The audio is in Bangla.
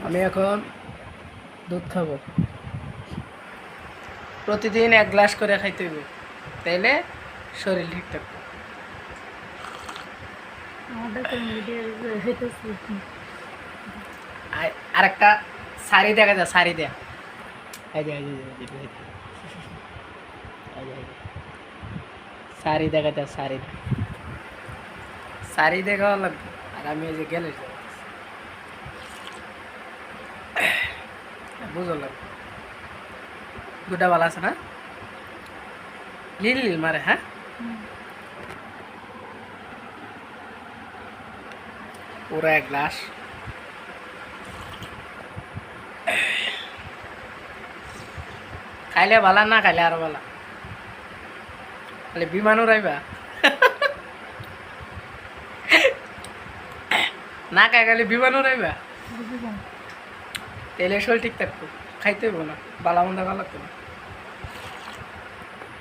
আমি এখন দুধ খাবো, প্রতিদিন 1 গ্লাস করে খাইতে হইব, তাইলে শরীর ঠিক থাকবে। আরেকটা শাড়ি দেখা যায়, শাড়ি দেয়া শাড়ি দেখা যায়, শাড়ি দেখা লাগবে। আর আমি এই যে গেলে বুঝো লাগবে, দুটা ভালো আছে না, লিল লিল মারে। হ্যাঁ, পুরো 1 গ্লাস। খাইলে ভালো, না খাইলে আরো ভালো। খালি বিমানও রাইবা না খাই খালি বিমানও রাইবা, তেলে শরীর ঠিক থাকতো, খাইতে হইব না, বালা মন্দা ভালো লাগতো না।